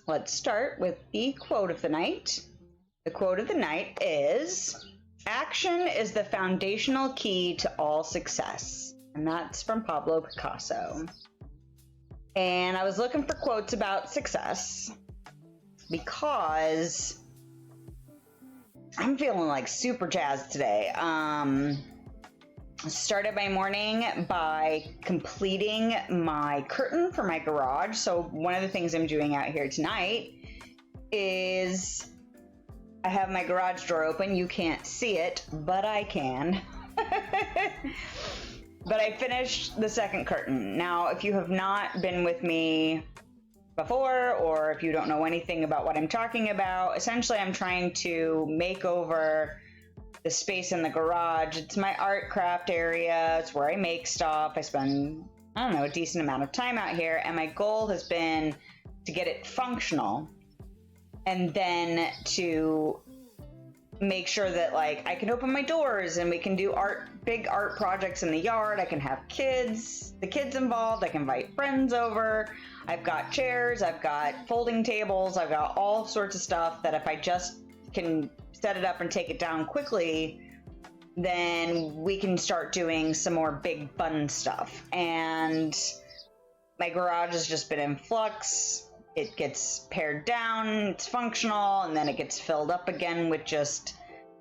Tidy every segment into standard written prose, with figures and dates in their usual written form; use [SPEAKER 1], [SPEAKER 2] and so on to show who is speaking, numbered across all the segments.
[SPEAKER 1] let's start with the quote of the night. The quote of the night is, "Action is the foundational key to all success." And that's from Pablo Picasso. And I was looking for quotes about success because I'm feeling like super jazzed today. Started my morning by completing my curtain for my garage. So one of the things I'm doing out here tonight is I have my garage door open. You can't see it, but I can. But I finished the second curtain. Now, if you have not been with me before, or if you don't know anything about what I'm talking about, essentially I'm trying to make over the space in the garage. It's my art craft area. It's where I make stuff. I spend, a decent amount of time out here. And my goal has been to get it functional and then to make sure that I can open my doors and we can do big art projects in the yard. I can have the kids involved. I can invite friends over. I've got chairs, I've got folding tables, I've got all sorts of stuff that if I just can set it up and take it down quickly, then we can start doing some more big fun stuff. And my garage has just been in flux. It gets pared down, it's functional, and then it gets filled up again with just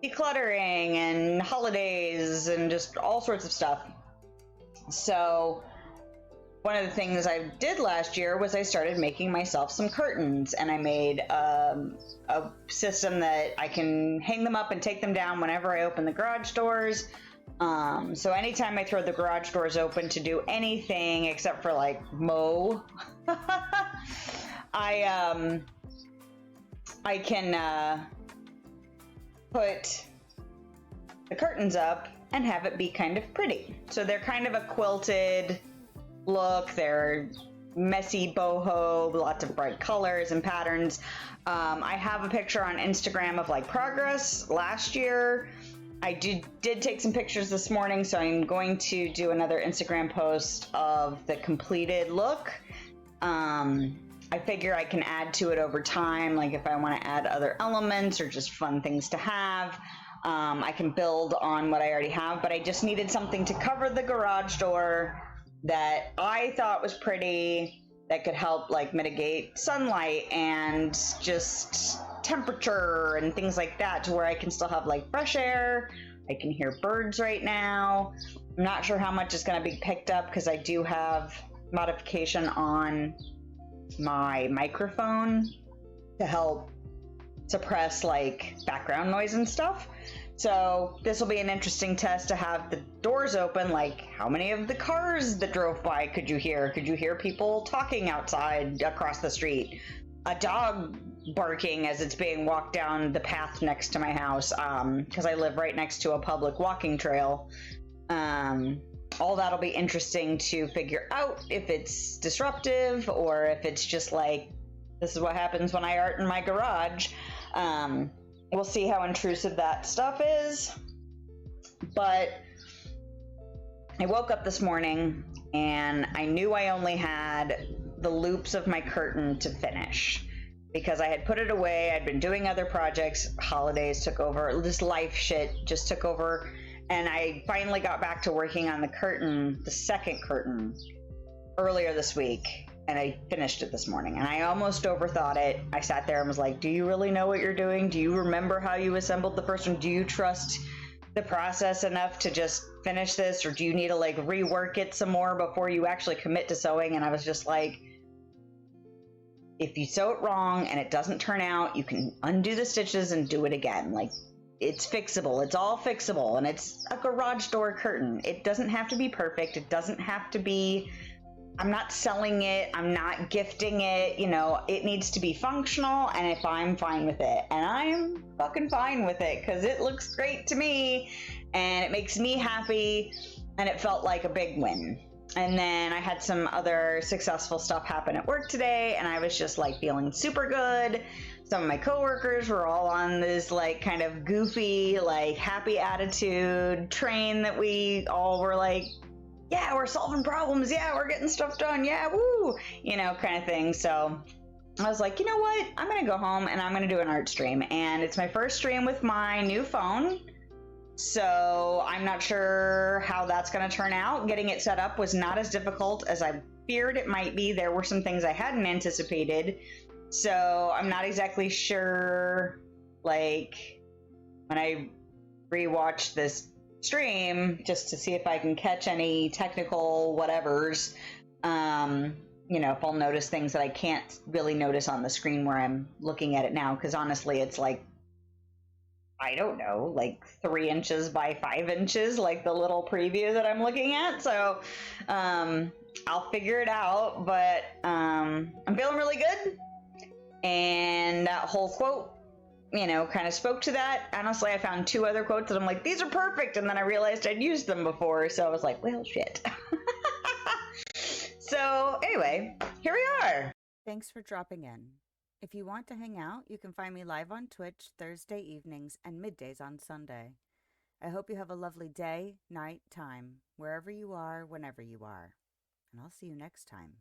[SPEAKER 1] decluttering and holidays and just all sorts of stuff. So one of the things I did last year was I started making myself some curtains, and I made a system that I can hang them up and take them down whenever I open the garage doors. So anytime I throw the garage doors open to do anything except for mow, I can put the curtains up and have it be kind of pretty. So they're kind of a quilted look. They're messy boho, lots of bright colors and patterns. I have a picture on Instagram of progress last year. I did take some pictures this morning, so I'm going to do another Instagram post of the completed look. I figure I can add to it over time, if I want to add other elements or just fun things to have. I can build on what I already have, but I just needed something to cover the garage door that I thought was pretty, that could help mitigate sunlight and just temperature and things like that, to where I can still have fresh air. I can hear birds right now. I'm not sure how much is going to be picked up because I do have modification on my microphone to help suppress background noise and stuff. So this will be an interesting test to have the doors open. How many of the cars that drove by could you hear? Could you hear people talking outside across the street? A dog barking as it's being walked down the path next to my house, because I live right next to a public walking trail. All that'll be interesting to figure out if it's disruptive or if it's just this is what happens when I art in my garage. We'll see how intrusive that stuff is. But I woke up this morning and I knew I only had the loops of my curtain to finish because I had put it away. I'd been doing other projects. Holidays took over. This life shit just took over. And I finally got back to working on the second curtain, earlier this week. And I finished it this morning, and I almost overthought it. I sat there and was like, do you really know what you're doing? Do you remember how you assembled the first one? Do you trust the process enough to just finish this, or do you need to rework it some more before you actually commit to sewing? And I was just like, if you sew it wrong and it doesn't turn out, you can undo the stitches and do it again. It's fixable. It's all fixable, and it's a garage door curtain. It doesn't have to be perfect. It doesn't have to be... I'm not selling it. I'm not gifting it. It needs to be functional, and if I'm fine with it, and I'm fucking fine with it because it looks great to me and it makes me happy, and it felt like a big win. And then I had some other successful stuff happen at work today, and I was just feeling super good. Some of my coworkers were all on this kind of goofy, happy attitude train that we all were yeah, we're solving problems. Yeah, we're getting stuff done. Yeah, woo, kind of thing. So I was like, you know what? I'm going to go home and I'm going to do an art stream. And it's my first stream with my new phone. So I'm not sure how that's going to turn out. Getting it set up was not as difficult as I feared it might be. There were some things I hadn't anticipated. So I'm not exactly sure, like, when I rewatch this stream, just to see if I can catch any technical whatevers, if I'll notice things that I can't really notice on the screen where I'm looking at it now. Because honestly, it's like, I don't know, like 3 inches by 5 inches, like the little preview that I'm looking at. So I'll figure it out, but I'm feeling really good. And that whole quote, kind of spoke to that. Honestly, I found 2 other quotes that I'm like, these are perfect. And then I realized I'd used them before. So I was like, well, shit. So anyway, here we are.
[SPEAKER 2] Thanks for dropping in. If you want to hang out, you can find me live on Twitch Thursday evenings and middays on Sunday. I hope you have a lovely day, night, time, wherever you are, whenever you are. And I'll see you next time.